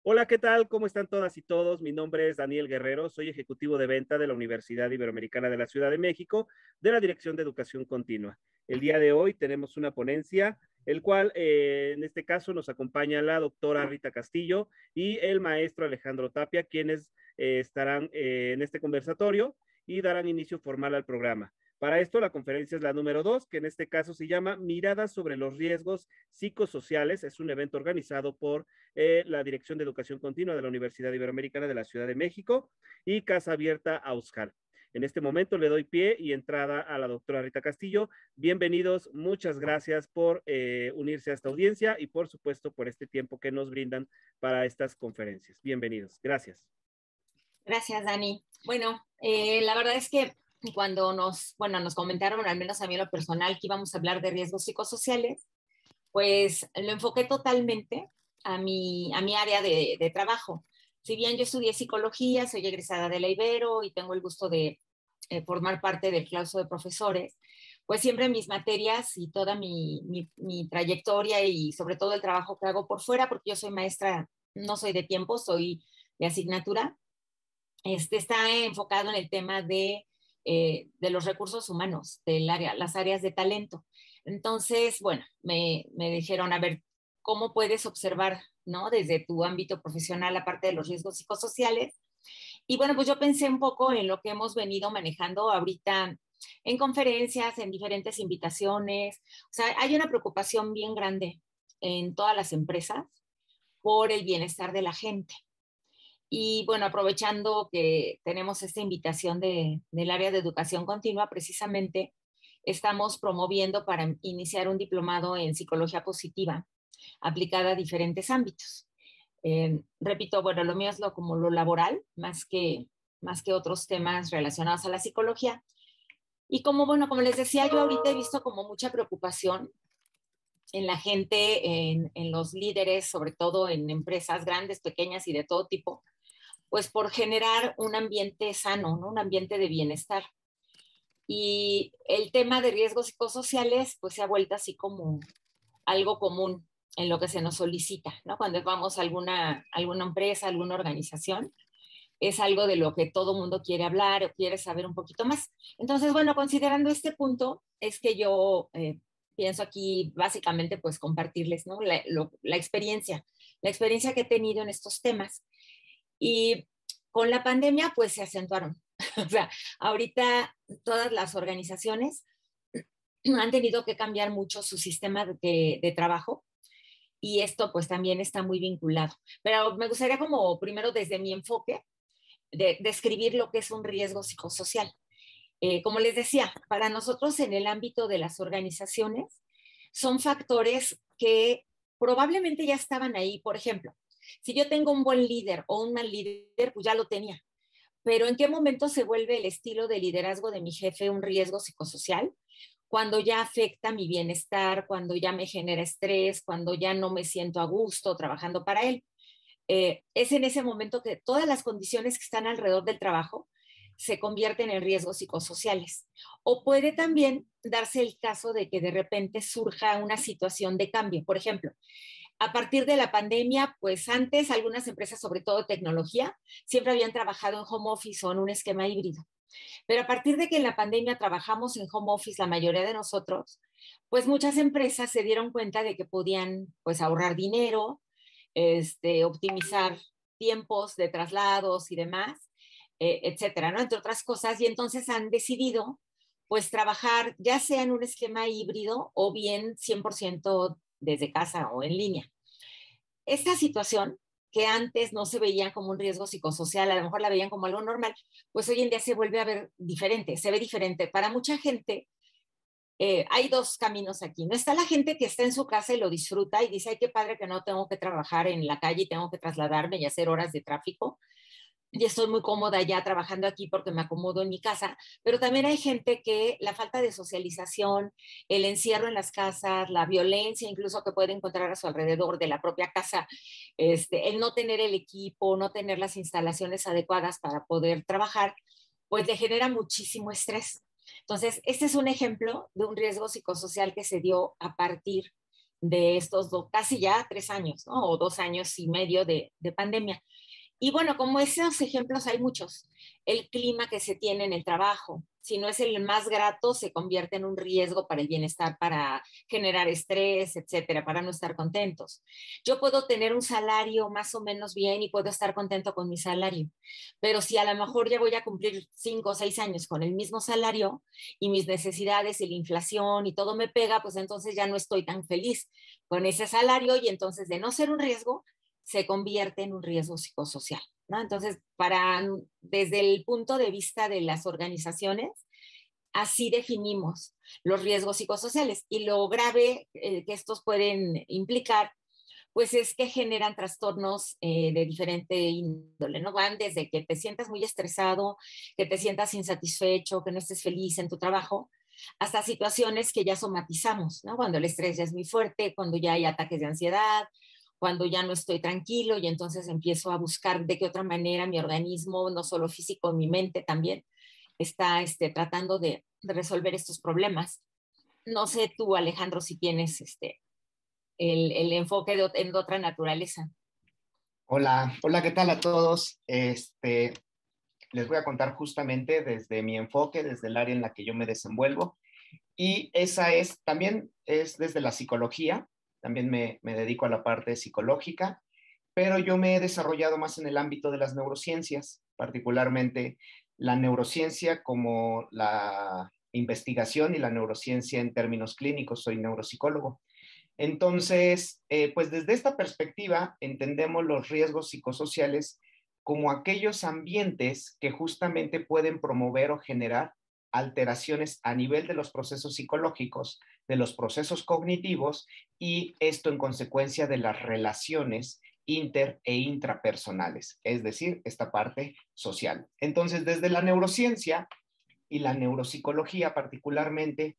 Hola, ¿qué tal? ¿Cómo están todas y todos? Mi nombre es Daniel Guerrero, soy ejecutivo de venta de la Universidad Iberoamericana de la Ciudad de México, de la Dirección de Educación Continua. El día de hoy tenemos una ponencia, el cual en este caso nos acompaña la doctora Rita Castillo y el maestro Alejandro Tapia, quienes estarán en este conversatorio y darán inicio formal al programa. Para esto, la conferencia es la número 2, que en este caso se llama Miradas sobre los riesgos psicosociales. Es un evento organizado por la Dirección de Educación Continua de la Universidad Iberoamericana de la Ciudad de México y Casa Abierta Auscal. En este momento le doy pie y entrada a la doctora Rita Castillo. Bienvenidos, muchas gracias por unirse a esta audiencia y por supuesto por este tiempo que nos brindan para estas conferencias. Bienvenidos, gracias. Gracias, Dani. Bueno, la verdad es que cuando nos comentaron, al menos a mí en lo personal, que íbamos a hablar de riesgos psicosociales, pues lo enfoqué totalmente a mi área de trabajo. Si bien yo estudié psicología, soy egresada de la Ibero y tengo el gusto de formar parte del claustro de profesores, pues siempre mis materias y toda mi trayectoria y sobre todo el trabajo que hago por fuera, porque yo soy maestra, no soy de tiempo, soy de asignatura, está enfocado en el tema de los recursos humanos, las áreas de talento. Entonces, bueno, me dijeron, a ver, ¿cómo puedes observar, ¿no? Desde tu ámbito profesional, la parte de los riesgos psicosociales? Y bueno, pues yo pensé un poco en lo que hemos venido manejando ahorita en conferencias, en diferentes invitaciones. O sea, hay una preocupación bien grande en todas las empresas por el bienestar de la gente. Y bueno, aprovechando que tenemos esta invitación del área de educación continua, precisamente estamos promoviendo para iniciar un diplomado en psicología positiva aplicada a diferentes ámbitos. Repito, bueno, lo mío es como lo laboral, más que otros temas relacionados a la psicología. Y como, bueno, como les decía, yo ahorita he visto como mucha preocupación en la gente, en los líderes, sobre todo en empresas grandes, pequeñas y de todo tipo, pues por generar un ambiente sano, ¿no? Un ambiente de bienestar. Y el tema de riesgos psicosociales, pues se ha vuelto así como algo común en lo que se nos solicita, ¿no? Cuando vamos a alguna empresa, alguna organización, es algo de lo que todo mundo quiere hablar o quiere saber un poquito más. Entonces, bueno, considerando este punto, es que yo pienso aquí básicamente pues compartirles, ¿no? La experiencia que he tenido en estos temas. Y con la pandemia, pues se acentuaron. O sea, ahorita todas las organizaciones han tenido que cambiar mucho su sistema de trabajo y esto pues también está muy vinculado. Pero me gustaría como primero desde mi enfoque de describir lo que es un riesgo psicosocial. Como les decía, para nosotros en el ámbito de las organizaciones son factores que probablemente ya estaban ahí. Por ejemplo, si yo tengo un buen líder o un mal líder, pues ya lo tenía. Pero ¿en qué momento se vuelve el estilo de liderazgo de mi jefe un riesgo psicosocial? Cuando ya afecta mi bienestar, cuando ya me genera estrés, cuando ya no me siento a gusto trabajando para él. Es en ese momento que todas las condiciones que están alrededor del trabajo se convierten en riesgos psicosociales. O puede también darse el caso de que de repente surja una situación de cambio. Por ejemplo, a partir de la pandemia, pues antes algunas empresas, sobre todo tecnología, siempre habían trabajado en home office o en un esquema híbrido. Pero a partir de que en la pandemia trabajamos en home office, la mayoría de nosotros, pues muchas empresas se dieron cuenta de que podían pues ahorrar dinero, optimizar tiempos de traslados y demás, etcétera, ¿no? Entre otras cosas, y entonces han decidido pues trabajar ya sea en un esquema híbrido o bien 100% desde casa o en línea. Esta situación que antes no se veía como un riesgo psicosocial, a lo mejor la veían como algo normal, pues hoy en día se vuelve a ver diferente, se ve diferente. Para mucha gente hay dos caminos aquí. No está la gente que está en su casa y lo disfruta y dice, ay, qué padre que no tengo que trabajar en la calle y tengo que trasladarme y hacer horas de tráfico y estoy muy cómoda ya trabajando aquí porque me acomodo en mi casa, pero también hay gente que la falta de socialización, el encierro en las casas, la violencia incluso que puede encontrar a su alrededor de la propia casa, el no tener el equipo, no tener las instalaciones adecuadas para poder trabajar, pues le genera muchísimo estrés. Entonces, este es un ejemplo de un riesgo psicosocial que se dio a partir de estos casi ya 3 años, ¿no? O 2 años y medio de pandemia. Y bueno, como esos ejemplos hay muchos. El clima que se tiene en el trabajo, si no es el más grato, se convierte en un riesgo para el bienestar, para generar estrés, etcétera, para no estar contentos. Yo puedo tener un salario más o menos bien y puedo estar contento con mi salario, pero si a lo mejor ya voy a cumplir 5 o 6 años con el mismo salario y mis necesidades y la inflación y todo me pega, pues entonces ya no estoy tan feliz con ese salario y entonces de no ser un riesgo, se convierte en un riesgo psicosocial, ¿no? Entonces, desde el punto de vista de las organizaciones, así definimos los riesgos psicosociales y lo grave que estos pueden implicar, pues es que generan trastornos de diferente índole, ¿no? Van desde que te sientas muy estresado, que te sientas insatisfecho, que no estés feliz en tu trabajo, hasta situaciones que ya somatizamos, ¿no? Cuando el estrés ya es muy fuerte, cuando ya hay ataques de ansiedad, cuando ya no estoy tranquilo y entonces empiezo a buscar de qué otra manera mi organismo, no solo físico, mi mente también, está tratando de resolver estos problemas. No sé tú, Alejandro, si tienes el enfoque en otra naturaleza. Hola, hola, ¿qué tal a todos? Les voy a contar justamente desde mi enfoque, desde el área en la que yo me desenvuelvo. Y esa también es desde la psicología, también me dedico a la parte psicológica, pero yo me he desarrollado más en el ámbito de las neurociencias, particularmente la neurociencia como la investigación y la neurociencia en términos clínicos. Soy neuropsicólogo. Entonces, pues desde esta perspectiva entendemos los riesgos psicosociales como aquellos ambientes que justamente pueden promover o generar alteraciones a nivel de los procesos psicológicos, de los procesos cognitivos, y esto en consecuencia de las relaciones inter e intrapersonales, es decir, esta parte social. Entonces, desde la neurociencia y la neuropsicología particularmente,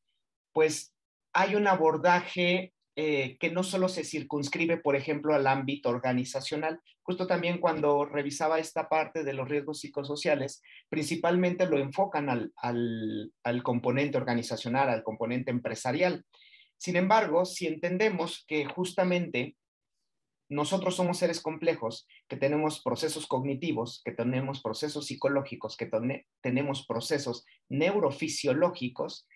pues hay un abordaje que no solo se circunscribe, por ejemplo, al ámbito organizacional. Justo también cuando revisaba esta parte de los riesgos psicosociales, principalmente lo enfocan al componente organizacional, al componente empresarial. Sin embargo, si entendemos que justamente nosotros somos seres complejos, que tenemos procesos cognitivos, que tenemos procesos psicológicos, que tenemos procesos neurofisiológicos,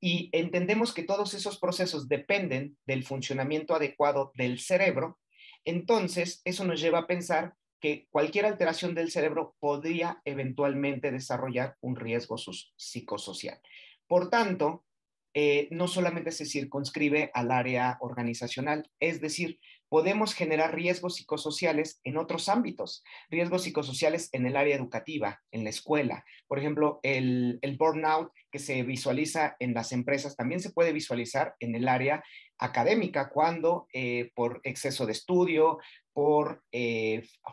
y entendemos que todos esos procesos dependen del funcionamiento adecuado del cerebro, entonces eso nos lleva a pensar que cualquier alteración del cerebro podría eventualmente desarrollar un riesgo psicosocial. Por tanto, no solamente se circunscribe al área organizacional, es decir, podemos generar riesgos psicosociales en otros ámbitos, riesgos psicosociales en el área educativa, en la escuela. Por ejemplo, el burnout que se visualiza en las empresas también se puede visualizar en el área académica cuando por exceso de estudio, por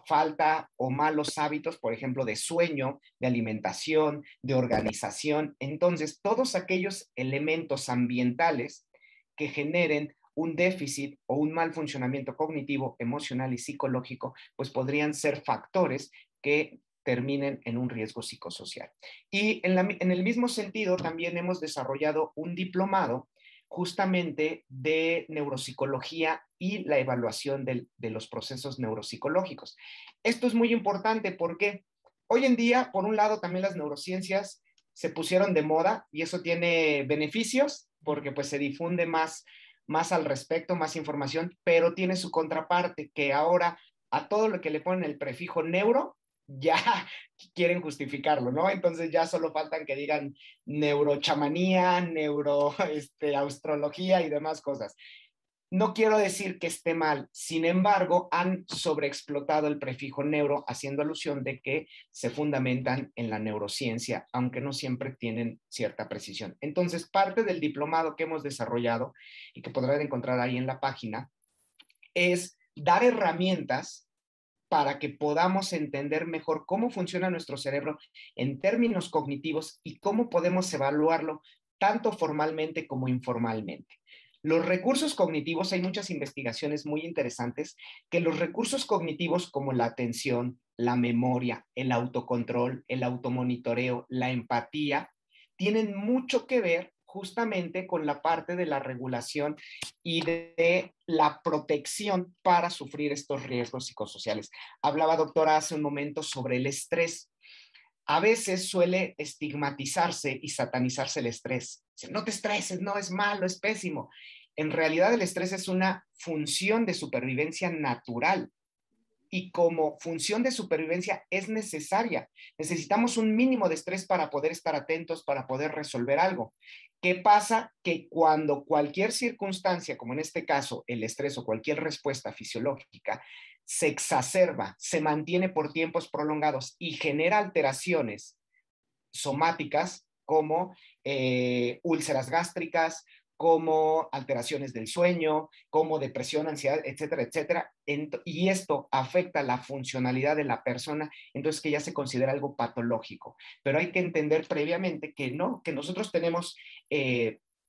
falta o malos hábitos, por ejemplo, de sueño, de alimentación, de organización. Entonces, todos aquellos elementos ambientales que generen un déficit o un mal funcionamiento cognitivo, emocional y psicológico, pues podrían ser factores que terminen en un riesgo psicosocial. Y en el mismo sentido, también hemos desarrollado un diplomado justamente de neuropsicología y la evaluación de los procesos neuropsicológicos. Esto es muy importante porque hoy en día, por un lado, también las neurociencias se pusieron de moda y eso tiene beneficios porque pues se difunde más al respecto, más información, pero tiene su contraparte que ahora a todo lo que le ponen el prefijo neuro, ya quieren justificarlo, ¿no? Entonces ya solo faltan que digan neurochamanía, astrología y demás cosas. No quiero decir que esté mal, sin embargo, han sobreexplotado el prefijo neuro, haciendo alusión de que se fundamentan en la neurociencia, aunque no siempre tienen cierta precisión. Entonces, parte del diplomado que hemos desarrollado y que podrán encontrar ahí en la página es dar herramientas para que podamos entender mejor cómo funciona nuestro cerebro en términos cognitivos y cómo podemos evaluarlo tanto formalmente como informalmente. Los recursos cognitivos, hay muchas investigaciones muy interesantes que los recursos cognitivos como la atención, la memoria, el autocontrol, el automonitoreo, la empatía, tienen mucho que ver justamente con la parte de la regulación y de la protección para sufrir estos riesgos psicosociales. Hablaba, doctora, hace un momento sobre el estrés. A veces suele estigmatizarse y satanizarse el estrés. No te estreses, no es malo, es pésimo. En realidad el estrés es una función de supervivencia natural y como función de supervivencia es necesaria. Necesitamos un mínimo de estrés para poder estar atentos, para poder resolver algo. ¿Qué pasa? Que cuando cualquier circunstancia, como en este caso el estrés o cualquier respuesta fisiológica, se exacerba, se mantiene por tiempos prolongados y genera alteraciones somáticas como úlceras gástricas, como alteraciones del sueño, como depresión, ansiedad, etcétera, etcétera. Y esto afecta la funcionalidad de la persona, entonces que ya se considera algo patológico. Pero hay que entender previamente que no, que nosotros tenemos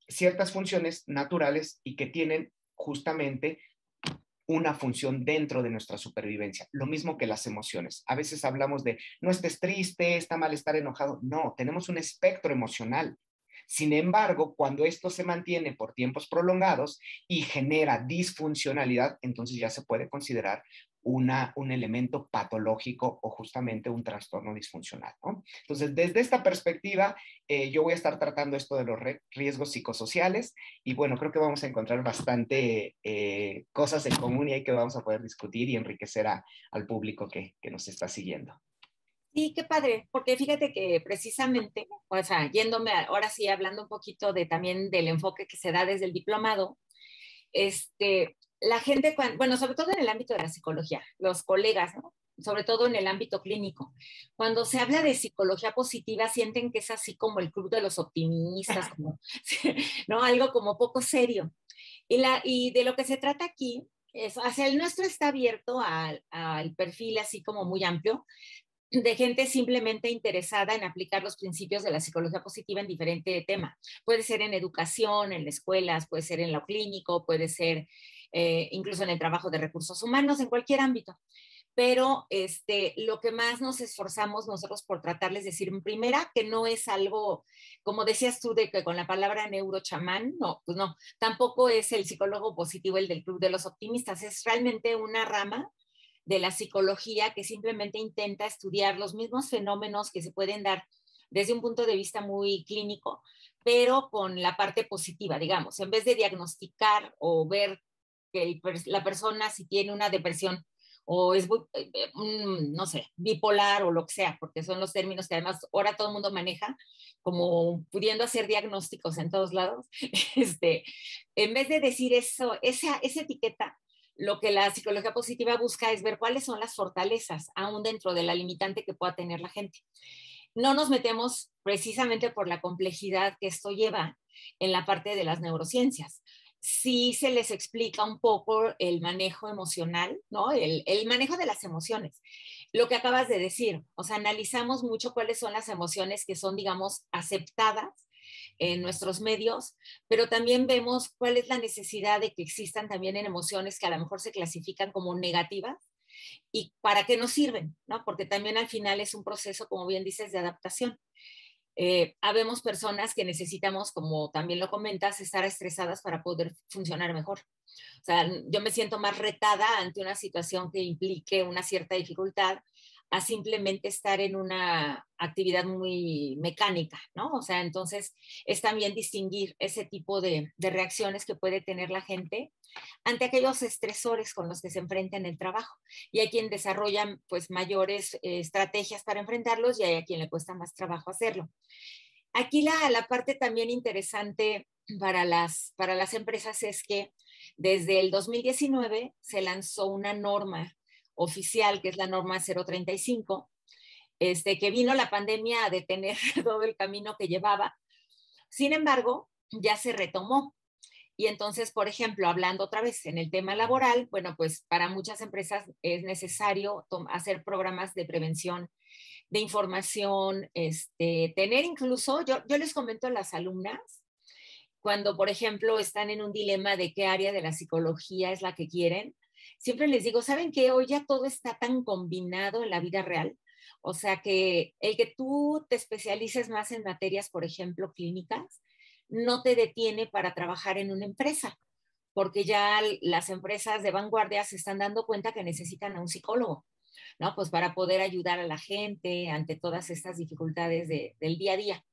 ciertas funciones naturales y que tienen justamente una función dentro de nuestra supervivencia, lo mismo que las emociones. A veces hablamos de no estés triste, está mal estar enojado. No, tenemos un espectro emocional. Sin embargo, cuando esto se mantiene por tiempos prolongados y genera disfuncionalidad, entonces ya se puede considerar un elemento patológico o justamente un trastorno disfuncional, ¿no? Entonces, desde esta perspectiva, yo voy a estar tratando esto de los riesgos psicosociales y bueno, creo que vamos a encontrar bastante cosas en común y ahí que vamos a poder discutir y enriquecer al público que nos está siguiendo. Sí, qué padre, porque fíjate que precisamente, o sea, yéndome ahora sí hablando un poquito de también del enfoque que se da desde el diplomado, la gente, bueno, sobre todo en el ámbito de la psicología, los colegas, ¿no? Sobre todo en el ámbito clínico, cuando se habla de psicología positiva sienten que es así como el club de los optimistas, como, ¿no? Algo como poco serio. Y de lo que se trata aquí es, hacia el nuestro está abierto al perfil así como muy amplio, de gente simplemente interesada en aplicar los principios de la psicología positiva en diferente tema. Puede ser en educación, en las escuelas, puede ser en lo clínico, puede ser incluso en el trabajo de recursos humanos, en cualquier ámbito. Pero lo que más nos esforzamos nosotros por tratarles de decir, en primera, que no es algo, como decías tú, de que con la palabra neurochamán, no, pues no, tampoco es el psicólogo positivo el del club de los optimistas, es realmente una rama de la psicología que simplemente intenta estudiar los mismos fenómenos que se pueden dar desde un punto de vista muy clínico, pero con la parte positiva, digamos, en vez de diagnosticar o ver que la persona si tiene una depresión o es, no sé, bipolar o lo que sea, porque son los términos que además ahora todo el mundo maneja, como pudiendo hacer diagnósticos en todos lados, en vez de decir eso, esa etiqueta, lo que la psicología positiva busca es ver cuáles son las fortalezas, aún dentro de la limitante que pueda tener la gente. No nos metemos precisamente por la complejidad que esto lleva en la parte de las neurociencias. Sí se les explica un poco el manejo emocional, ¿no? El manejo de las emociones. Lo que acabas de decir, o sea, analizamos mucho cuáles son las emociones que son, digamos, aceptadas en nuestros medios, pero también vemos cuál es la necesidad de que existan también en emociones que a lo mejor se clasifican como negativas y para qué nos sirven, ¿no? Porque también al final es un proceso, como bien dices, de adaptación. Habemos personas que necesitamos, como también lo comentas, estar estresadas para poder funcionar mejor. O sea, yo me siento más retada ante una situación que implique una cierta dificultad a simplemente estar en una actividad muy mecánica, ¿no? O sea, entonces es también distinguir ese tipo de reacciones que puede tener la gente ante aquellos estresores con los que se enfrenta en el trabajo. Y hay quien desarrolla pues mayores estrategias para enfrentarlos y hay a quien le cuesta más trabajo hacerlo. Aquí la parte también interesante para las empresas es que desde el 2019 se lanzó una norma oficial, que es la norma 035, que vino la pandemia a detener todo el camino que llevaba. Sin embargo, ya se retomó. Y entonces, por ejemplo, hablando otra vez en el tema laboral, bueno, pues para muchas empresas es necesario hacer programas de prevención, de información, tener incluso, yo les comento a las alumnas, cuando, por ejemplo, están en un dilema de qué área de la psicología es la que quieren, siempre les digo, ¿saben qué? Hoy ya todo está tan combinado en la vida real. O sea que el que tú te especialices más en materias, por ejemplo, clínicas, no te detiene para trabajar en una empresa, porque ya las empresas de vanguardia se están dando cuenta que necesitan a un psicólogo, ¿no? Pues para poder ayudar a la gente ante todas estas dificultades del día a día.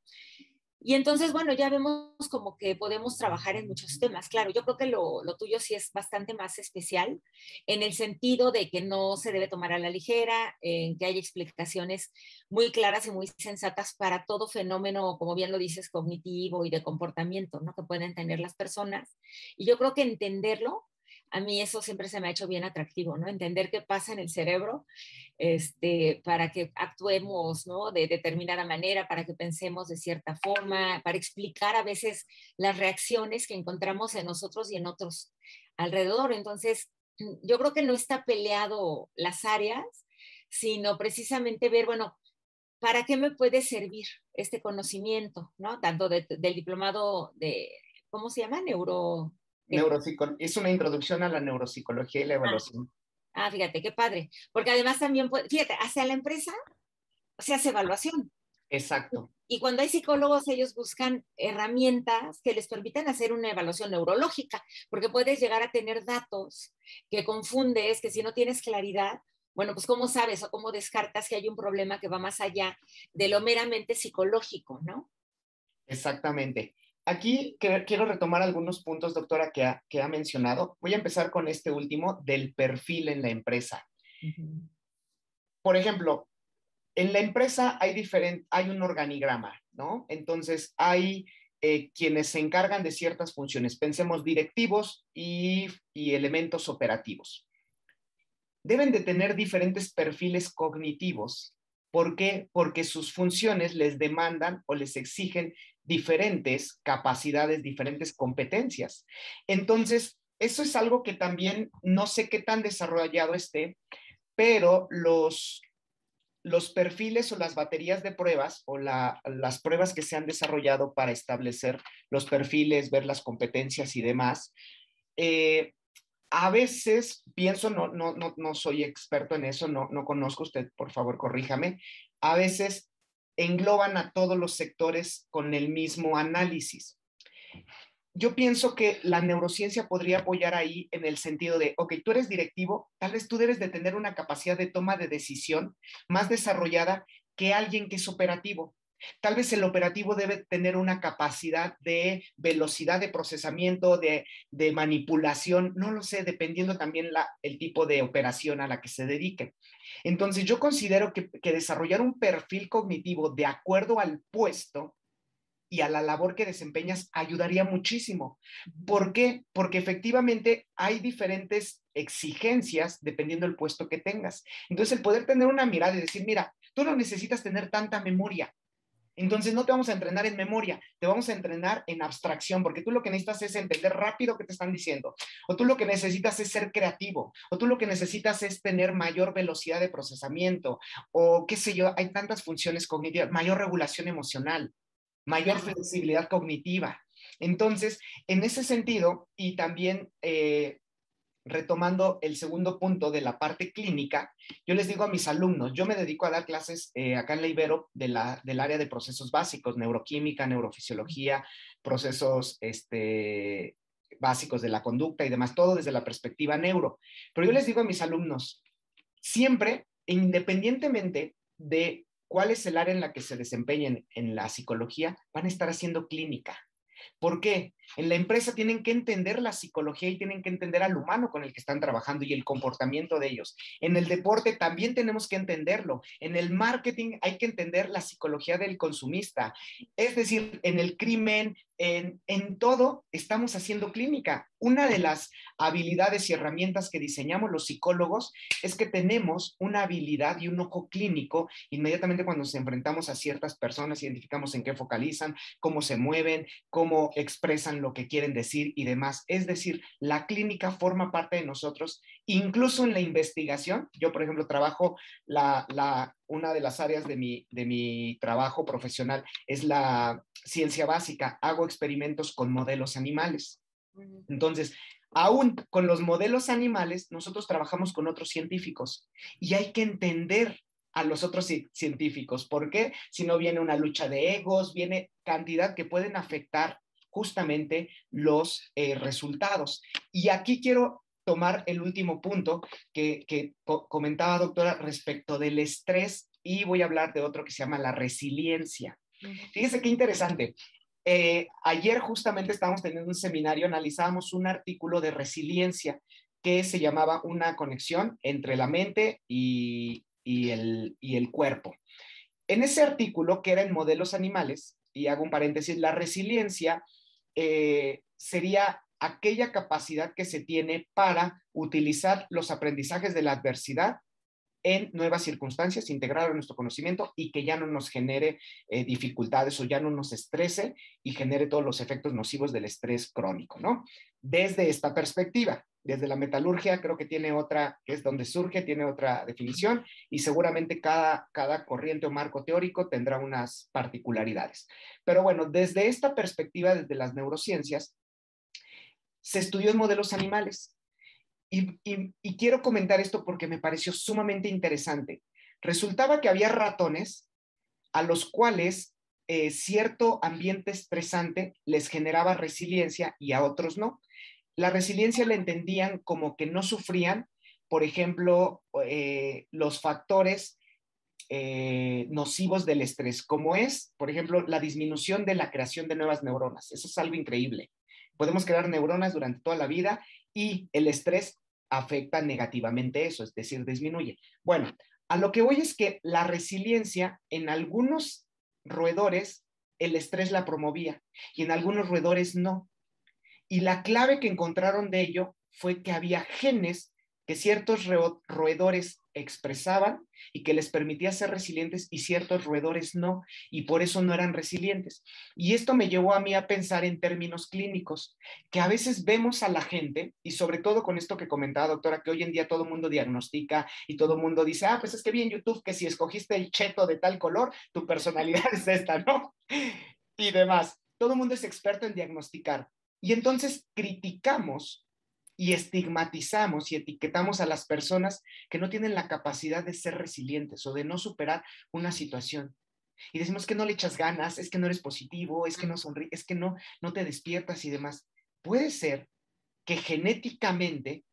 Y entonces, bueno, ya vemos como que podemos trabajar en muchos temas. Claro, yo creo que lo tuyo sí es bastante más especial en el sentido de que no se debe tomar a la ligera, en que hay explicaciones muy claras y muy sensatas para todo fenómeno, como bien lo dices, cognitivo y de comportamiento, ¿no? Que pueden tener las personas. Y yo creo que entenderlo, a mí eso siempre se me ha hecho bien atractivo, ¿no? Entender qué pasa en el cerebro para que actuemos, ¿no? De determinada manera, para que pensemos de cierta forma, para explicar a veces las reacciones que encontramos en nosotros y en otros alrededor. Entonces, yo creo que no está peleado las áreas, sino precisamente ver, bueno, ¿para qué me puede servir este conocimiento, ¿no? Tanto del diplomado de, ¿cómo se llama? Es una introducción a la neuropsicología y la Ah, evaluación. fíjate, qué padre. Porque además también, fíjate, hacia la empresa se hace evaluación. Exacto. Y cuando hay psicólogos, ellos buscan herramientas que les permitan hacer una evaluación neurológica, porque puedes llegar a tener datos que confundes, que si no tienes claridad, bueno, pues cómo sabes o cómo descartas que hay un problema que va más allá de lo meramente psicológico, ¿no? Exactamente. Aquí quiero retomar algunos puntos, doctora, que ha mencionado. Voy a empezar con este último del perfil en la empresa. Uh-huh. Por ejemplo, en la empresa hay un organigrama, ¿no? Entonces hay quienes se encargan de ciertas funciones. Pensemos directivos y elementos operativos. Deben de tener diferentes perfiles cognitivos. ¿Por qué? Porque sus funciones les demandan o les exigen diferentes capacidades, diferentes competencias. Entonces, eso es algo que también no sé qué tan desarrollado esté, pero los perfiles o las baterías de pruebas o las pruebas que se han desarrollado para establecer los perfiles, ver las competencias y demás, a veces pienso, no soy experto en eso, no conozco, usted por favor corríjame, a veces engloban a todos los sectores con el mismo análisis. Yo pienso que la neurociencia podría apoyar ahí en el sentido de, ok, tú eres directivo, tal vez tú debes de tener una capacidad de toma de decisión más desarrollada que alguien que es operativo. Tal vez el operativo debe tener una capacidad de velocidad de procesamiento, de manipulación, no lo sé, dependiendo también el tipo de operación a la que se dedique. Entonces, yo considero que desarrollar un perfil cognitivo de acuerdo al puesto y a la labor que desempeñas ayudaría muchísimo. ¿Por qué? Porque efectivamente hay diferentes exigencias dependiendo del puesto que tengas. Entonces, el poder tener una mirada y decir, mira, tú no necesitas tener tanta memoria. Entonces, no te vamos a entrenar en memoria, te vamos a entrenar en abstracción, porque tú lo que necesitas es entender rápido qué te están diciendo, o tú lo que necesitas es ser creativo, o tú lo que necesitas es tener mayor velocidad de procesamiento, o qué sé yo, hay tantas funciones cognitivas, mayor regulación emocional, mayor flexibilidad cognitiva. Entonces, en ese sentido, y también retomando el segundo punto de la parte clínica, yo les digo a mis alumnos, yo me dedico a dar clases acá en la Ibero del área de procesos básicos, neuroquímica, neurofisiología, procesos básicos de la conducta y demás, todo desde la perspectiva neuro. Pero yo les digo a mis alumnos, siempre, independientemente de cuál es el área en la que se desempeñen en la psicología, van a estar haciendo clínica. ¿Por qué? En la empresa tienen que entender la psicología y tienen que entender al humano con el que están trabajando y el comportamiento de ellos. En el deporte también tenemos que entenderlo. En el marketing hay que entender la psicología del consumista. Es decir, en el crimen, en todo estamos haciendo clínica. Una de las habilidades y herramientas que diseñamos los psicólogos es que tenemos una habilidad y un ojo clínico inmediatamente cuando nos enfrentamos a ciertas personas, identificamos en qué focalizan, cómo se mueven, cómo expresan lo que quieren decir y demás. Es decir, la clínica forma parte de nosotros, incluso en la investigación. Yo, por ejemplo, trabajo una de las áreas de mi trabajo profesional es la ciencia básica. Hago experimentos con modelos animales. Entonces, aún con los modelos animales, nosotros trabajamos con otros científicos y hay que entender a los otros científicos. ¿Por qué? Si no viene una lucha de egos, viene cantidad que pueden afectar justamente los resultados. Y aquí quiero tomar el último punto que comentaba, doctora, respecto del estrés, y voy a hablar de otro que se llama la resiliencia. Fíjese qué interesante. Ayer justamente estábamos teniendo un seminario, analizábamos un artículo de resiliencia que se llamaba Una conexión entre la mente y el cuerpo. En ese artículo, que era en modelos animales, y hago un paréntesis, la resiliencia sería aquella capacidad que se tiene para utilizar los aprendizajes de la adversidad en nuevas circunstancias, integrar nuestro conocimiento y que ya no nos genere dificultades o ya no nos estrese y genere todos los efectos nocivos del estrés crónico, ¿no? Desde esta perspectiva, desde la metalurgia, creo que tiene otra, que es donde surge, tiene otra definición, y seguramente cada corriente o marco teórico tendrá unas particularidades. Pero bueno, desde esta perspectiva, desde las neurociencias, se estudió en modelos animales. Y quiero comentar esto porque me pareció sumamente interesante. Resultaba que había ratones a los cuales cierto ambiente estresante les generaba resiliencia y a otros no. La resiliencia la entendían como que no sufrían, por ejemplo, los factores nocivos del estrés, como es, por ejemplo, la disminución de la creación de nuevas neuronas. Eso es algo increíble. Podemos crear neuronas durante toda la vida y el estrés afecta negativamente eso, es decir, disminuye. Bueno, a lo que voy es que la resiliencia en algunos roedores, el estrés la promovía y en algunos roedores no. Y la clave que encontraron de ello fue que había genes que ciertos roedores expresaban y que les permitía ser resilientes y ciertos roedores no, y por eso no eran resilientes. Y esto me llevó a mí a pensar en términos clínicos, que a veces vemos a la gente, y sobre todo con esto que comentaba, doctora, que hoy en día todo el mundo diagnostica y todo el mundo dice, pues es que vi en YouTube que si escogiste el cheto de tal color, tu personalidad es esta, ¿no? Y demás. Todo el mundo es experto en diagnosticar. Y entonces criticamos y estigmatizamos y etiquetamos a las personas que no tienen la capacidad de ser resilientes o de no superar una situación. Y decimos que no le echas ganas, es que no eres positivo, es que no sonríes, es que no te despiertas y demás. Puede ser que genéticamente,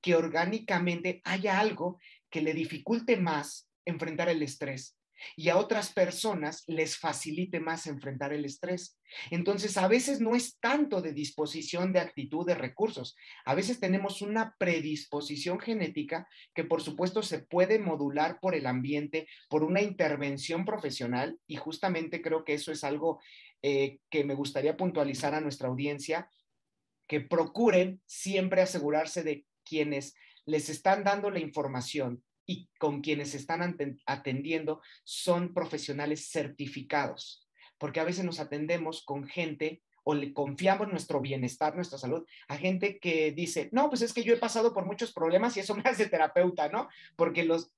que orgánicamente haya algo que le dificulte más enfrentar el estrés y a otras personas les facilite más enfrentar el estrés. Entonces, a veces no es tanto de disposición, de actitud, de recursos. A veces tenemos una predisposición genética que, por supuesto, se puede modular por el ambiente, por una intervención profesional, y justamente creo que eso es algo que me gustaría puntualizar a nuestra audiencia, que procuren siempre asegurarse de quienes les están dando la información y con quienes están atendiendo son profesionales certificados, porque a veces nos atendemos con gente o le confiamos nuestro bienestar, nuestra salud, a gente que dice, no, pues es que yo he pasado por muchos problemas y eso me hace terapeuta, ¿no?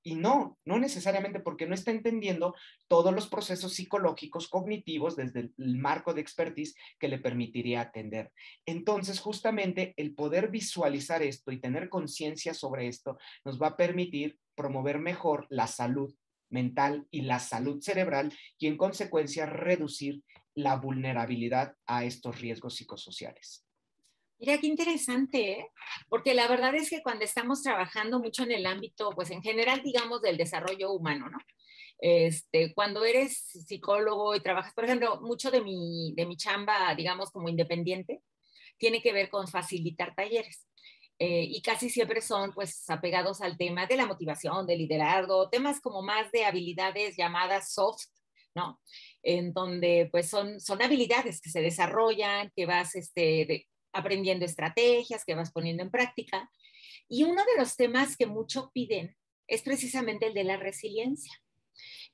Y no necesariamente, porque no está entendiendo todos los procesos psicológicos, cognitivos, desde el marco de expertise que le permitiría atender. Entonces, justamente el poder visualizar esto y tener conciencia sobre esto nos va a permitir promover mejor la salud mental y la salud cerebral y en consecuencia reducir la vulnerabilidad a estos riesgos psicosociales. Mira, qué interesante, ¿eh? Porque la verdad es que cuando estamos trabajando mucho en el ámbito, pues en general, digamos, del desarrollo humano, ¿no? Cuando eres psicólogo y trabajas, por ejemplo, mucho de mi chamba, digamos, como independiente, tiene que ver con facilitar talleres. Y casi siempre son pues apegados al tema de la motivación, del liderazgo, temas como más de habilidades llamadas soft, ¿no? En donde pues son habilidades que se desarrollan, que vas aprendiendo estrategias, que vas poniendo en práctica. Y uno de los temas que mucho piden es precisamente el de la resiliencia.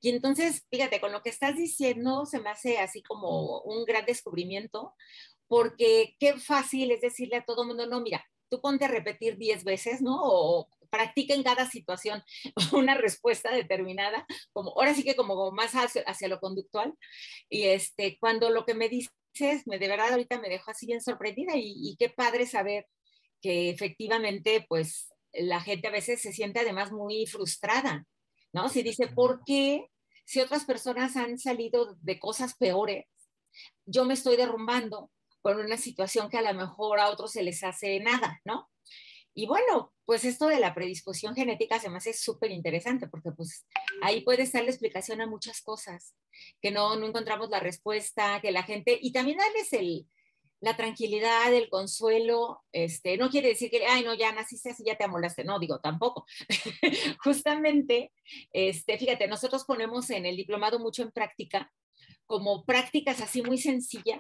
Y entonces, fíjate, con lo que estás diciendo se me hace así como un gran descubrimiento, porque qué fácil es decirle a todo el mundo, no, mira, tú ponte a repetir 10 veces, ¿no? O practica en cada situación una respuesta determinada, como ahora sí que como más hacia lo conductual. Y cuando lo que me dices, de verdad ahorita me dejó así bien sorprendida y qué padre saber que efectivamente, pues la gente a veces se siente además muy frustrada, ¿no? Si dice, ¿por qué si otras personas han salido de cosas peores, yo me estoy derrumbando? con una situación que a lo mejor a otros se les hace nada, ¿no? Y bueno, pues esto de la predisposición genética se me hace súper interesante porque pues ahí puede estar la explicación a muchas cosas, que no encontramos la respuesta, que la gente, y también darles la tranquilidad, el consuelo, no quiere decir que, ay, no, ya naciste así, ya te amolaste, no, digo, tampoco. Justamente, fíjate, nosotros ponemos en el diplomado mucho en práctica, como prácticas así muy sencillas,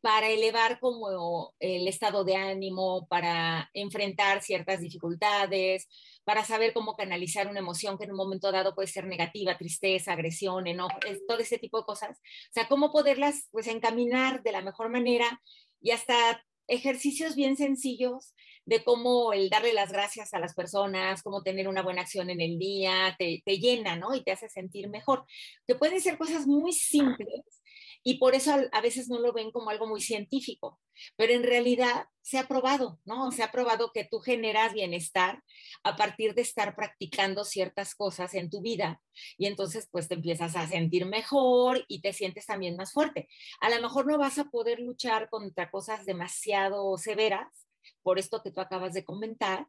para elevar como el estado de ánimo, para enfrentar ciertas dificultades, para saber cómo canalizar una emoción que en un momento dado puede ser negativa, tristeza, agresión, enojo, todo ese tipo de cosas. O sea, cómo poderlas pues encaminar de la mejor manera y hasta ejercicios bien sencillos de cómo el darle las gracias a las personas, cómo tener una buena acción en el día, te llena, ¿no? Y te hace sentir mejor. Que pueden ser cosas muy simples y por eso a veces no lo ven como algo muy científico, pero en realidad se ha probado, ¿no? Se ha probado que tú generas bienestar a partir de estar practicando ciertas cosas en tu vida y entonces pues te empiezas a sentir mejor y te sientes también más fuerte. A lo mejor no vas a poder luchar contra cosas demasiado severas, por esto que tú acabas de comentar,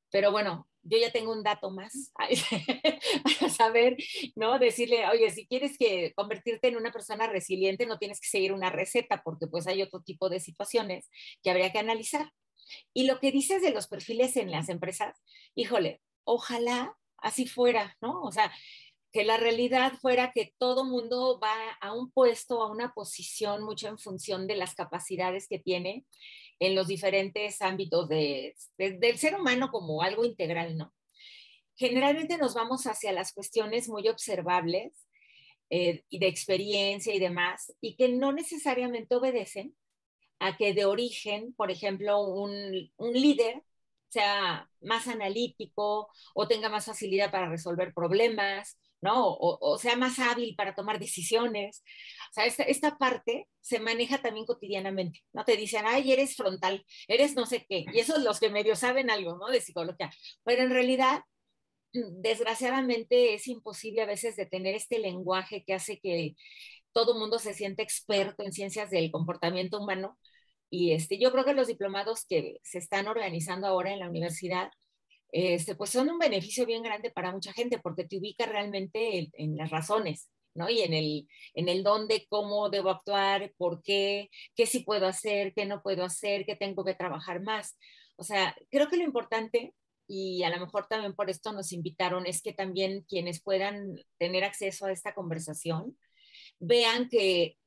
pero bueno, yo ya tengo un dato más para saber, ¿no? Decirle, oye, si quieres que convertirte en una persona resiliente, no tienes que seguir una receta, porque pues hay otro tipo de situaciones que habría que analizar. Y lo que dices de los perfiles en las empresas, híjole, ojalá así fuera, ¿no? O sea, que la realidad fuera que todo mundo va a un puesto, a una posición, mucho en función de las capacidades que tiene en los diferentes ámbitos del ser humano como algo integral, ¿no? Generalmente nos vamos hacia las cuestiones muy observables y de experiencia y demás, y que no necesariamente obedecen a que de origen, por ejemplo, un líder sea más analítico o tenga más facilidad para resolver problemas, ¿no? O sea más hábil para tomar decisiones. O sea, esta parte se maneja también cotidianamente, ¿no? Te dicen, ay, eres frontal, eres no sé qué, y esos los que medio saben algo, ¿no? De psicología. Pero en realidad, desgraciadamente, es imposible a veces de tener este lenguaje que hace que todo mundo se siente experto en ciencias del comportamiento humano. Y yo creo que los diplomados que se están organizando ahora en la universidad, pues son un beneficio bien grande para mucha gente porque te ubica realmente en las razones, ¿no? Y en el dónde, cómo debo actuar, por qué sí puedo hacer, qué no puedo hacer, qué tengo que trabajar más. O sea, creo que lo importante, y a lo mejor también por esto nos invitaron, es que también quienes puedan tener acceso a esta conversación vean que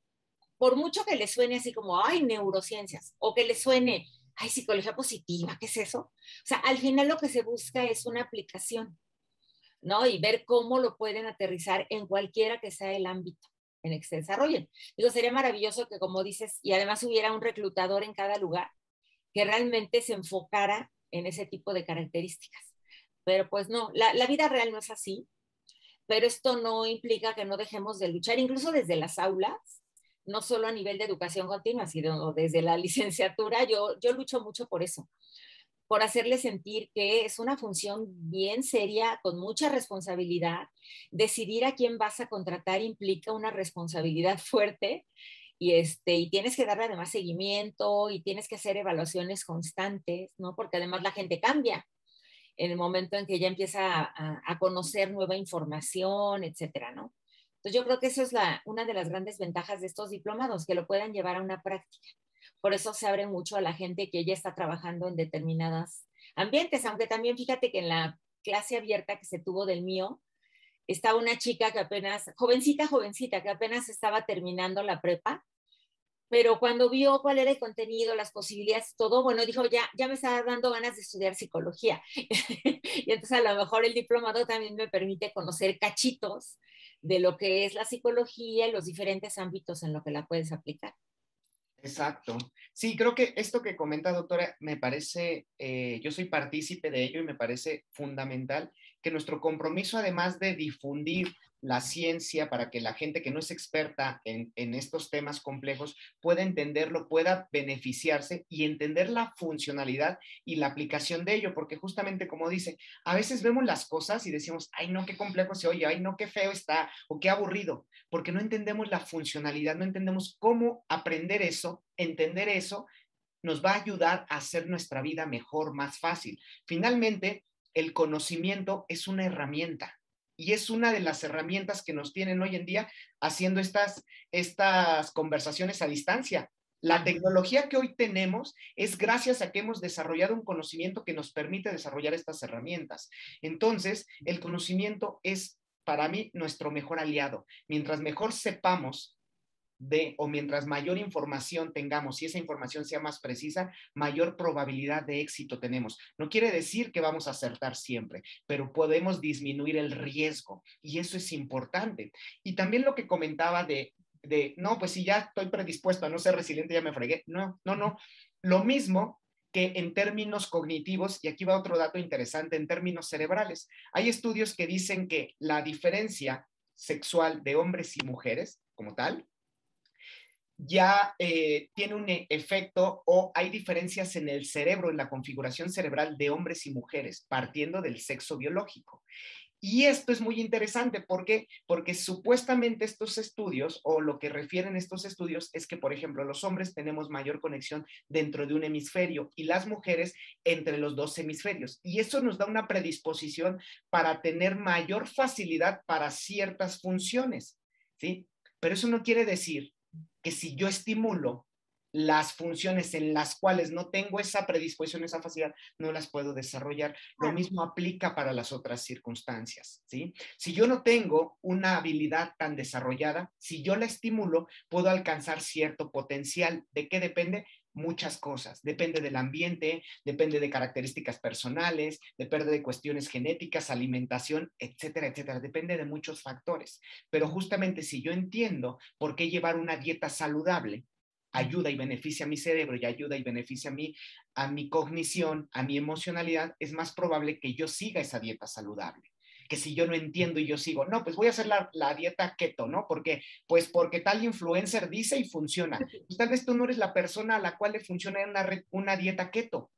por mucho que les suene así como, ay, neurociencias, o que les suene, ay, psicología positiva, ¿qué es eso? O sea, al final lo que se busca es una aplicación, ¿no? Y ver cómo lo pueden aterrizar en cualquiera que sea el ámbito en el que se desarrollen. Digo, sería maravilloso que, como dices, y además hubiera un reclutador en cada lugar que realmente se enfocara en ese tipo de características. Pero pues no, la vida real no es así, pero esto no implica que no dejemos de luchar, incluso desde las aulas, no solo a nivel de educación continua, sino desde la licenciatura. Yo lucho mucho por eso, por hacerle sentir que es una función bien seria, con mucha responsabilidad. Decidir a quién vas a contratar implica una responsabilidad fuerte y tienes que darle además seguimiento y tienes que hacer evaluaciones constantes, ¿no? Porque además la gente cambia en el momento en que ya empieza a conocer nueva información, etcétera, ¿no? Entonces yo creo que eso es una de las grandes ventajas de estos diplomados, que lo puedan llevar a una práctica. Por eso se abre mucho a la gente que ya está trabajando en determinados ambientes, aunque también fíjate que en la clase abierta que se tuvo del mío, estaba una chica que apenas, jovencita, que apenas estaba terminando la prepa, pero cuando vio cuál era el contenido, las posibilidades, todo, bueno, dijo, ya me está dando ganas de estudiar psicología. Y entonces a lo mejor el diplomado también me permite conocer cachitos de lo que es la psicología y los diferentes ámbitos en lo que la puedes aplicar. Exacto. Sí, creo que esto que comenta, doctora, me parece, yo soy partícipe de ello y me parece fundamental que nuestro compromiso, además de difundir la ciencia, para que la gente que no es experta en estos temas complejos pueda entenderlo, pueda beneficiarse y entender la funcionalidad y la aplicación de ello, porque justamente como dice, a veces vemos las cosas y decimos, ay no, qué complejo se oye, ay no, qué feo está o qué aburrido, porque no entendemos la funcionalidad, no entendemos cómo aprender eso, entender eso nos va a ayudar a hacer nuestra vida mejor, más fácil. Finalmente, el conocimiento es una herramienta y es una de las herramientas que nos tienen hoy en día haciendo estas conversaciones a distancia. La tecnología que hoy tenemos es gracias a que hemos desarrollado un conocimiento que nos permite desarrollar estas herramientas. Entonces, el conocimiento es para mí nuestro mejor aliado. Mientras mejor sepamos o mientras mayor información tengamos y esa información sea más precisa, mayor probabilidad de éxito tenemos. No quiere decir que vamos a acertar siempre, pero podemos disminuir el riesgo y eso es importante. Y también lo que comentaba no, pues si ya estoy predispuesto a no ser resiliente, ya me fregué. No, no, no. Lo mismo que en términos cognitivos, y aquí va otro dato interesante, en términos cerebrales. Hay estudios que dicen que la diferencia sexual de hombres y mujeres, como tal, ya tiene un efecto o hay diferencias en el cerebro, en la configuración cerebral de hombres y mujeres, partiendo del sexo biológico. Y esto es muy interesante, ¿por qué? Porque supuestamente estos estudios, o lo que refieren estos estudios, es que, por ejemplo, los hombres tenemos mayor conexión dentro de un hemisferio y las mujeres entre los dos hemisferios. Y eso nos da una predisposición para tener mayor facilidad para ciertas funciones, ¿sí? Pero eso no quiere decir que si yo estimulo las funciones en las cuales no tengo esa predisposición, esa facilidad, no las puedo desarrollar. Lo mismo aplica para las otras circunstancias, ¿sí? Si yo no tengo una habilidad tan desarrollada, si yo la estimulo, puedo alcanzar cierto potencial. ¿De qué depende? Muchas cosas. Depende del ambiente, depende de características personales, depende de cuestiones genéticas, alimentación, etcétera, etcétera. Depende de muchos factores. Pero justamente si yo entiendo por qué llevar una dieta saludable ayuda y beneficia a mi cerebro y ayuda y beneficia a mi cognición, a mi emocionalidad, es más probable que yo siga esa dieta saludable. Que si yo no entiendo y yo sigo, no, pues voy a hacer la dieta keto, ¿no? Porque, pues porque tal influencer dice y funciona. Pues tal vez tú no eres la persona a la cual le funciona una dieta keto.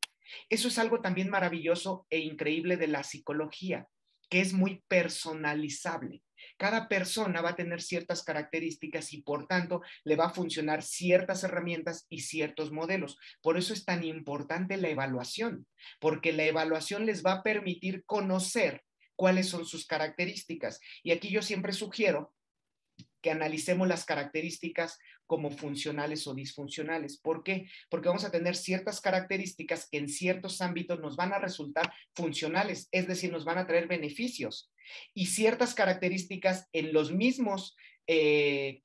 Eso es algo también maravilloso e increíble de la psicología, que es muy personalizable. Cada persona va a tener ciertas características y por tanto le va a funcionar ciertas herramientas y ciertos modelos. Por eso es tan importante la evaluación, porque la evaluación les va a permitir conocer cuáles son sus características. Y aquí yo siempre sugiero que analicemos las características como funcionales o disfuncionales. ¿Por qué? Porque vamos a tener ciertas características que en ciertos ámbitos nos van a resultar funcionales, es decir, nos van a traer beneficios. Y ciertas características en los mismos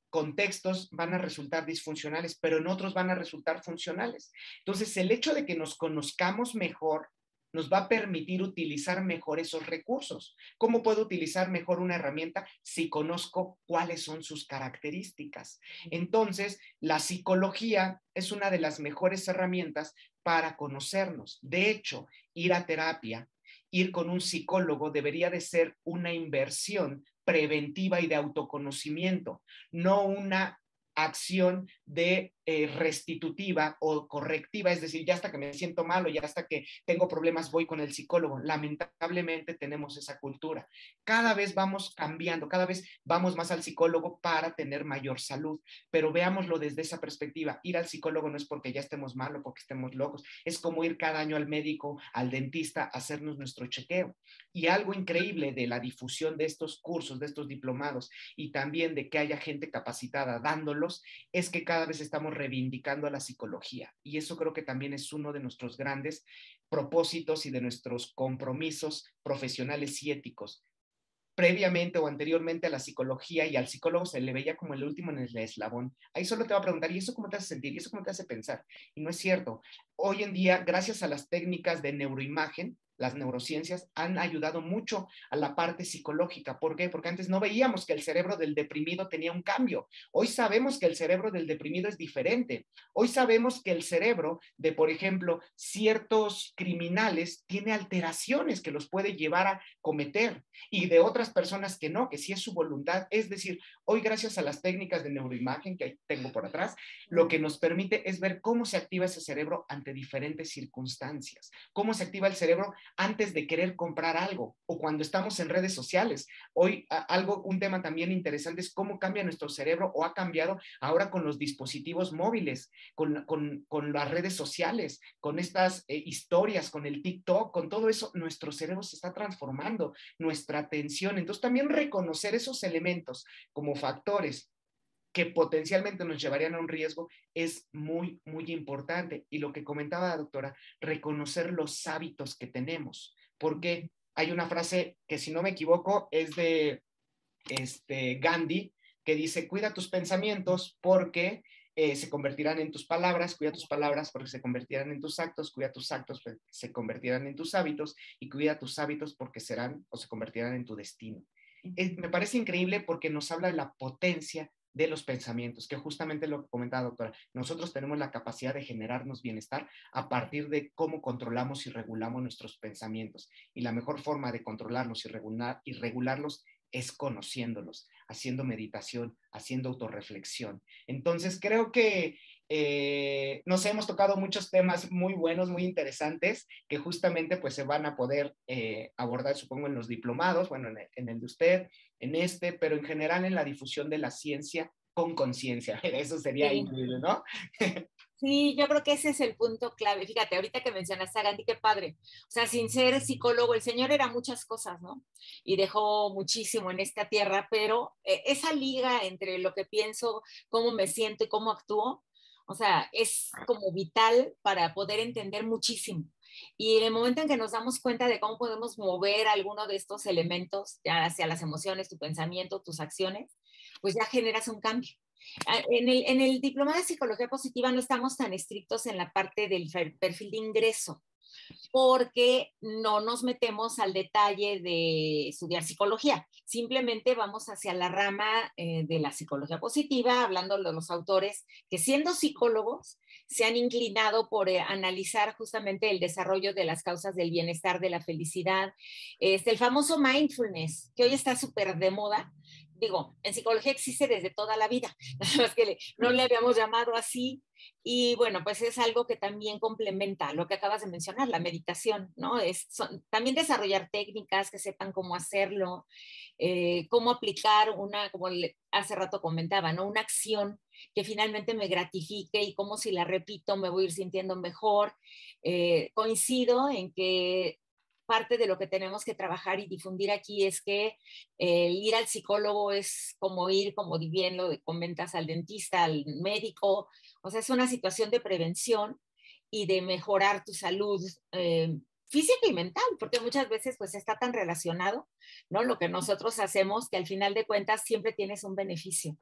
contextos van a resultar disfuncionales, pero en otros van a resultar funcionales. Entonces, el hecho de que nos conozcamos mejor nos va a permitir utilizar mejor esos recursos. ¿Cómo puedo utilizar mejor una herramienta si conozco cuáles son sus características? Entonces, la psicología es una de las mejores herramientas para conocernos. De hecho, ir a terapia, ir con un psicólogo debería de ser una inversión preventiva y de autoconocimiento, no una acción de restitutiva o correctiva, es decir, ya hasta que me siento mal o ya hasta que tengo problemas voy con el psicólogo. Lamentablemente tenemos esa cultura. Cada vez vamos cambiando, cada vez vamos más al psicólogo para tener mayor salud, pero veámoslo desde esa perspectiva. Ir al psicólogo no es porque ya estemos mal o porque estemos locos, es como ir cada año al médico, al dentista, a hacernos nuestro chequeo. Y algo increíble de la difusión de estos cursos, de estos diplomados y también de que haya gente capacitada dándolos, es que cada vez estamos reivindicando a la psicología. Y eso creo que también es uno de nuestros grandes propósitos y de nuestros compromisos profesionales y éticos. Previamente o anteriormente a la psicología y al psicólogo se le veía como el último en el eslabón. Ahí solo te va a preguntar, ¿y eso cómo te hace sentir? ¿Y eso cómo te hace pensar? Y no es cierto. Hoy en día, gracias a las técnicas de neuroimagen, las neurociencias han ayudado mucho a la parte psicológica. ¿Por qué? Porque antes no veíamos que el cerebro del deprimido tenía un cambio. Hoy sabemos que el cerebro del deprimido es diferente. Hoy sabemos que el cerebro de, por ejemplo, ciertos criminales tiene alteraciones que los puede llevar a cometer y de otras personas que no, que sí es su voluntad. Es decir, hoy gracias a las técnicas de neuroimagen que ahí tengo por atrás, lo que nos permite es ver cómo se activa ese cerebro ante diferentes circunstancias, cómo se activa el cerebro antes de querer comprar algo o cuando estamos en redes sociales. Hoy un tema también interesante es cómo cambia nuestro cerebro o ha cambiado ahora con los dispositivos móviles, con las redes sociales, con estas historias, con el TikTok, con todo eso, nuestro cerebro se está transformando, nuestra atención. Entonces también reconocer esos elementos como factores que potencialmente nos llevarían a un riesgo es muy, muy importante. Y lo que comentaba la doctora, reconocer los hábitos que tenemos, porque hay una frase que, si no me equivoco, es de Gandhi, que dice, cuida tus pensamientos porque se convertirán en tus palabras, cuida tus palabras porque se convertirán en tus actos, cuida tus actos porque se convertirán en tus hábitos y cuida tus hábitos porque serán o se convertirán en tu destino. Me parece increíble porque nos habla de la potencia de los pensamientos, que justamente lo que comentaba la doctora, nosotros tenemos la capacidad de generarnos bienestar a partir de cómo controlamos y regulamos nuestros pensamientos. Y la mejor forma de controlarlos y regularlos es conociéndolos, haciendo meditación, haciendo autorreflexión. Entonces, creo que nos hemos tocado muchos temas muy buenos, muy interesantes, que justamente pues se van a poder abordar, supongo, en los diplomados, bueno, en el de usted, en pero en general en la difusión de la ciencia con conciencia. Eso sería Sí. increíble, ¿no? Sí, yo creo que ese es el punto clave. Fíjate, ahorita que mencionaste a Gandhi, qué padre. O sea, sin ser psicólogo, el señor era muchas cosas, ¿no? Y dejó muchísimo en esta tierra, pero esa liga entre lo que pienso, cómo me siento y cómo actúo, o sea, es como vital para poder entender muchísimo. Y en el momento en que nos damos cuenta de cómo podemos mover alguno de estos elementos, ya hacia las emociones, tu pensamiento, tus acciones, pues ya generas un cambio. En el diploma de psicología positiva no estamos tan estrictos en la parte del perfil de ingreso, porque no nos metemos al detalle de estudiar psicología. Simplemente vamos hacia la rama de la psicología positiva, hablando de los autores que, siendo psicólogos, se han inclinado por analizar justamente el desarrollo de las causas del bienestar, de la felicidad. El famoso mindfulness, que hoy está súper de moda. Digo, en psicología existe desde toda la vida, nada más que no le habíamos llamado así. Y bueno, pues es algo que también complementa lo que acabas de mencionar, la meditación, ¿no? También desarrollar técnicas que sepan cómo hacerlo, cómo aplicar como hace rato comentaba, ¿no? Una acción que finalmente me gratifique y cómo, si la repito, me voy a ir sintiendo mejor. Coincido en que parte de lo que tenemos que trabajar y difundir aquí es que el ir al psicólogo es como ir, como bien lo comentas, al dentista, al médico. O sea, es una situación de prevención y de mejorar tu salud física y mental, porque muchas veces pues está tan relacionado, ¿no? Lo que nosotros hacemos, que al final de cuentas siempre tienes un beneficio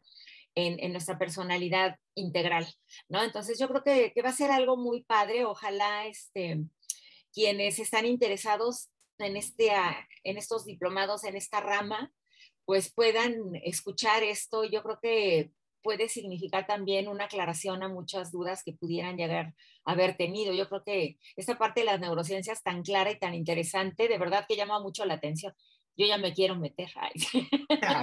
en nuestra personalidad integral, ¿no? Entonces yo creo que va a ser algo muy padre. Ojalá quienes están interesados en estos diplomados, en esta rama, pues puedan escuchar esto. Yo creo que puede significar también una aclaración a muchas dudas que pudieran llegar a haber tenido. Yo creo que esta parte de las neurociencias tan clara y tan interesante, de verdad que llama mucho la atención. Yo ya me quiero meter.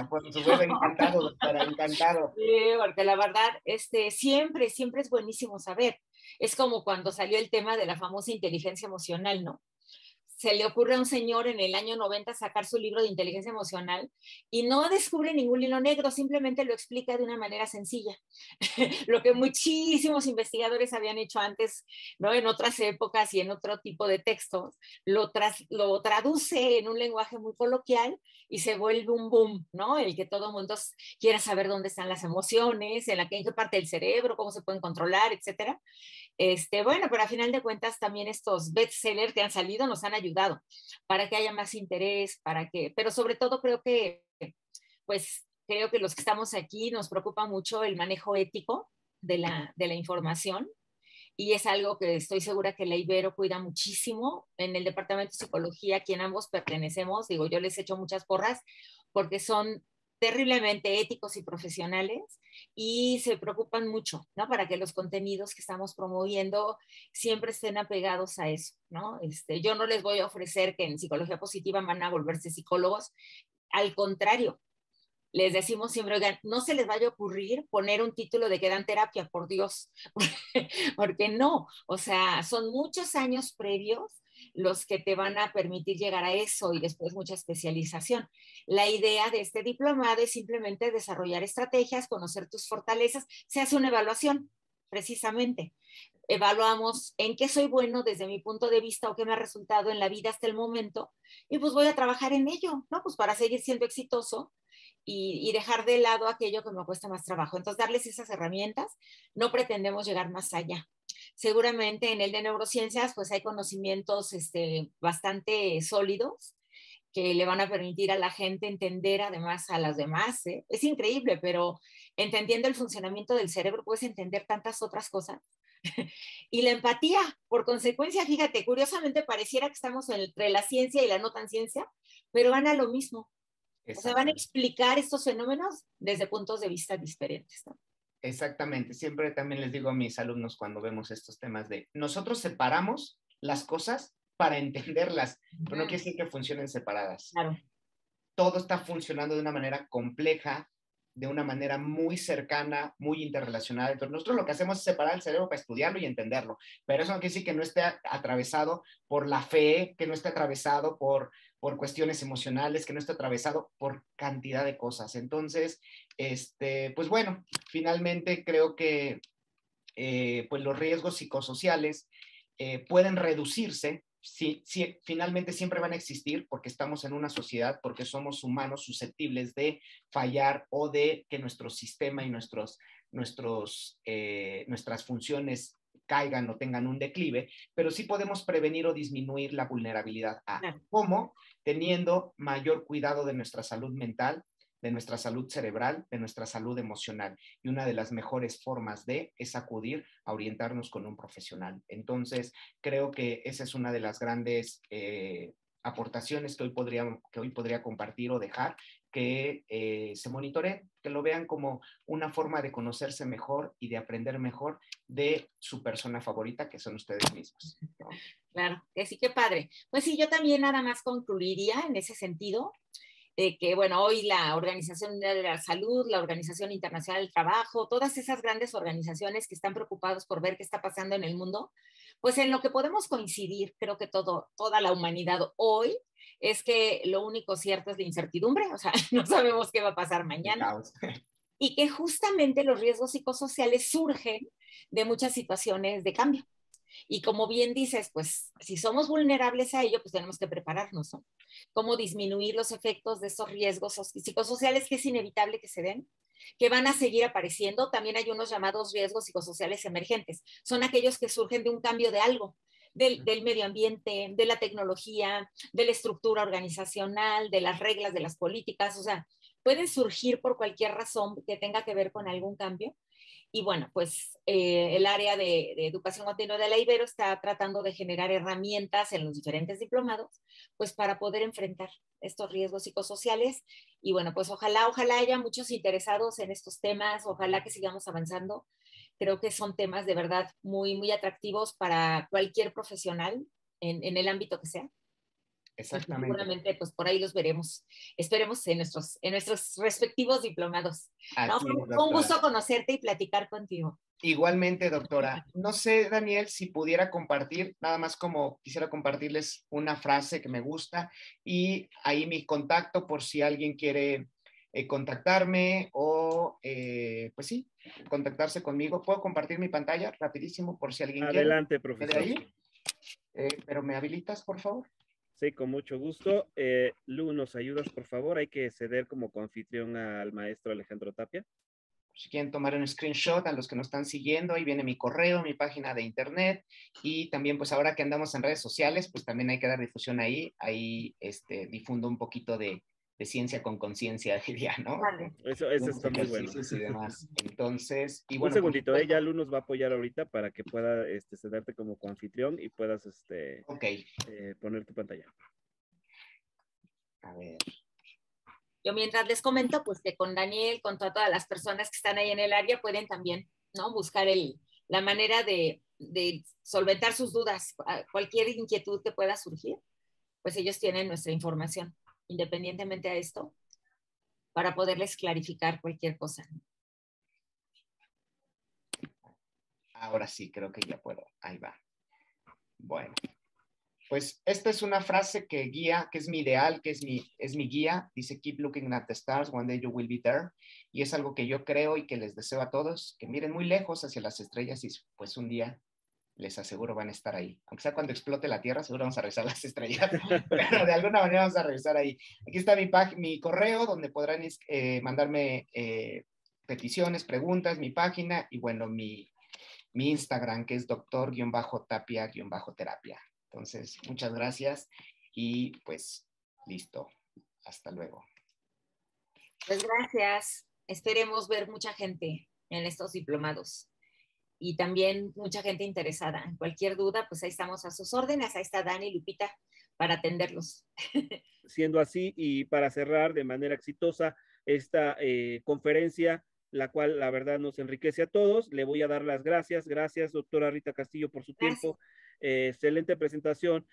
Por supuesto, encantado, doctora, encantado. Sí, porque la verdad, siempre, siempre es buenísimo saber. Es como cuando salió el tema de la famosa inteligencia emocional, ¿no? Se le ocurre a un señor en el año 90 sacar su libro de inteligencia emocional y no descubre ningún hilo negro, simplemente lo explica de una manera sencilla. Lo que muchísimos investigadores habían hecho antes, ¿no? En otras épocas y en otro tipo de textos, lo traduce en un lenguaje muy coloquial y se vuelve un boom, ¿no? El que todo el mundo quiera saber dónde están las emociones, en qué parte del cerebro, cómo se pueden controlar, etcétera. Bueno, pero a final de cuentas también estos bestsellers que han salido nos han ayudado para que haya más interés, pero sobre todo creo que los que estamos aquí nos preocupa mucho el manejo ético de la información y es algo que estoy segura que la Ibero cuida muchísimo. En el Departamento de Psicología, a quien ambos pertenecemos, digo, yo les echo muchas porras porque son terriblemente éticos y profesionales y se preocupan mucho, ¿no? Para que los contenidos que estamos promoviendo siempre estén apegados a eso, ¿no? Yo no les voy a ofrecer que en psicología positiva van a volverse psicólogos, al contrario, les decimos siempre, oigan, no se les vaya a ocurrir poner un título de que dan terapia, por Dios, porque no, o sea, son muchos años previos los que te van a permitir llegar a eso y después mucha especialización. La idea de este diplomado es simplemente desarrollar estrategias, conocer tus fortalezas, se hace una evaluación, precisamente. Evaluamos en qué soy bueno desde mi punto de vista o qué me ha resultado en la vida hasta el momento y pues voy a trabajar en ello, ¿no? Pues para seguir siendo exitoso y dejar de lado aquello que me cuesta más trabajo. Entonces, darles esas herramientas, no pretendemos llegar más allá. Seguramente en el de neurociencias, pues hay conocimientos bastante sólidos que le van a permitir a la gente entender además a las demás. ¿Eh? Es increíble, pero entendiendo el funcionamiento del cerebro puedes entender tantas otras cosas. Y la empatía, por consecuencia, fíjate, curiosamente pareciera que estamos entre la ciencia y la no tan ciencia, pero van a lo mismo. O sea, van a explicar estos fenómenos desde puntos de vista diferentes, ¿no? Exactamente. Siempre también les digo a mis alumnos cuando vemos estos temas de nosotros separamos las cosas para entenderlas, pero no quiere decir que funcionen separadas. Claro. Todo está funcionando de una manera compleja, de una manera muy cercana, muy interrelacionada. Entonces, nosotros lo que hacemos es separar el cerebro para estudiarlo y entenderlo, pero eso no quiere decir que no esté atravesado por la fe, que no esté atravesado por cuestiones emocionales, que no esté atravesado por cantidad de cosas. Entonces, pues bueno, finalmente creo que pues los riesgos psicosociales pueden reducirse. Sí, finalmente siempre van a existir porque estamos en una sociedad, porque somos humanos susceptibles de fallar o de que nuestro sistema y nuestras funciones caigan o tengan un declive, pero sí podemos prevenir o disminuir la vulnerabilidad a. ¿Cómo? Teniendo mayor cuidado de nuestra salud mental, de nuestra salud cerebral, de nuestra salud emocional. Y una de las mejores formas es acudir a orientarnos con un profesional. Entonces, creo que esa es una de las grandes aportaciones que hoy podría compartir o dejar, que se monitoreen, que lo vean como una forma de conocerse mejor y de aprender mejor de su persona favorita, que son ustedes mismos, ¿no? Claro, que sí, qué padre. Pues sí, yo también nada más concluiría en ese sentido, que bueno, hoy la Organización Mundial de la Salud, la Organización Internacional del Trabajo, todas esas grandes organizaciones que están preocupados por ver qué está pasando en el mundo, pues en lo que podemos coincidir, creo que toda la humanidad hoy, es que lo único cierto es la incertidumbre, o sea, no sabemos qué va a pasar mañana. Y que justamente los riesgos psicosociales surgen de muchas situaciones de cambio. Y como bien dices, pues si somos vulnerables a ello, pues tenemos que prepararnos, ¿no? Cómo disminuir los efectos de esos riesgos psicosociales que es inevitable que se den, que van a seguir apareciendo. También hay unos llamados riesgos psicosociales emergentes. Son aquellos que surgen de un cambio de algo, del medio ambiente, de la tecnología, de la estructura organizacional, de las reglas, de las políticas. O sea, pueden surgir por cualquier razón que tenga que ver con algún cambio. Y bueno, pues el área de educación continua de la Ibero está tratando de generar herramientas en los diferentes diplomados, pues para poder enfrentar estos riesgos psicosociales. Y bueno, pues ojalá haya muchos interesados en estos temas, ojalá que sigamos avanzando. Creo que son temas de verdad muy, muy atractivos para cualquier profesional en el ámbito que sea. Exactamente. Seguramente, pues por ahí los veremos. Esperemos en nuestros respectivos diplomados. No, fue un gusto conocerte y platicar contigo. Igualmente, doctora. No sé, Daniel, si pudiera compartir, nada más como quisiera compartirles una frase que me gusta y ahí mi contacto por si alguien quiere contactarme o, pues sí, contactarse conmigo. ¿Puedo compartir mi pantalla rapidísimo por si alguien quiere? Adelante, profesor. Pero ¿me habilitas, por favor? Sí, con mucho gusto. Lu, ¿nos ayudas, por favor? Hay que ceder como coanfitrión al maestro Alejandro Tapia. Si quieren tomar un screenshot a los que nos están siguiendo, ahí viene mi correo, mi página de internet y también pues ahora que andamos en redes sociales, pues también hay que dar difusión ahí difundo un poquito de ciencia con conciencia, diría, ¿no? Vale. Eso está muy bueno. Y demás. Entonces, y Un bueno, segundito, ya Lu nos va a apoyar ahorita para que pueda cederte como coanfitrión y puedas ok. poner tu pantalla. A ver. Yo mientras les comento, pues que con Daniel, con todas las personas que están ahí en el área, pueden también, ¿no? Buscar la manera de solventar sus dudas, cualquier inquietud que pueda surgir, pues ellos tienen nuestra información, independientemente a esto, para poderles clarificar cualquier cosa. Ahora sí, creo que ya puedo. Ahí va. Bueno. Pues esta es una frase que guía, que es mi ideal, que es mi guía. Dice, keep looking at the stars, one day you will be there. Y es algo que yo creo y que les deseo a todos, que miren muy lejos hacia las estrellas y pues un día les aseguro van a estar ahí. Aunque sea cuando explote la Tierra, seguro vamos a revisar las estrellas, pero de alguna manera vamos a revisar ahí. Aquí está mi correo, donde podrán mandarme peticiones, preguntas, mi página y bueno, mi Instagram, que es doctor-tapia-terapia. Entonces, muchas gracias y pues listo. Hasta luego. Pues gracias. Esperemos ver mucha gente en estos diplomados y también mucha gente interesada. En cualquier duda, pues ahí estamos a sus órdenes. Ahí está Dani y Lupita para atenderlos. Siendo así, y para cerrar de manera exitosa esta conferencia, la cual la verdad nos enriquece a todos, le voy a dar las gracias. Gracias, doctora Rita Castillo, por su tiempo. Excelente presentación.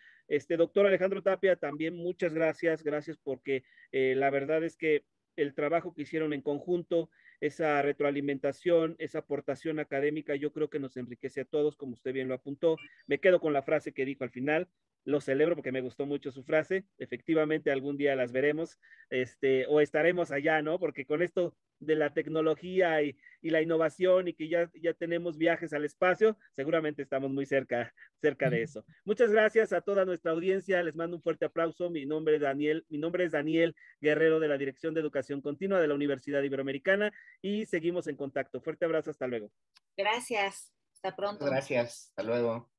Doctor Alejandro Tapia, también muchas gracias. Gracias porque la verdad es que el trabajo que hicieron en conjunto, esa retroalimentación, esa aportación académica, yo creo que nos enriquece a todos, como usted bien lo apuntó. Me quedo con la frase que dijo al final. Lo celebro porque me gustó mucho su frase. Efectivamente, algún día las veremos, o estaremos allá, ¿no? Porque con esto de la tecnología y la innovación y que ya tenemos viajes al espacio, seguramente estamos muy cerca de eso. Muchas gracias a toda nuestra audiencia. Les mando un fuerte aplauso. Mi nombre es Daniel Guerrero, de la Dirección de Educación Continua de la Universidad Iberoamericana, y seguimos en contacto. Fuerte abrazo. Hasta luego. Gracias. Hasta pronto. Gracias. Hasta luego.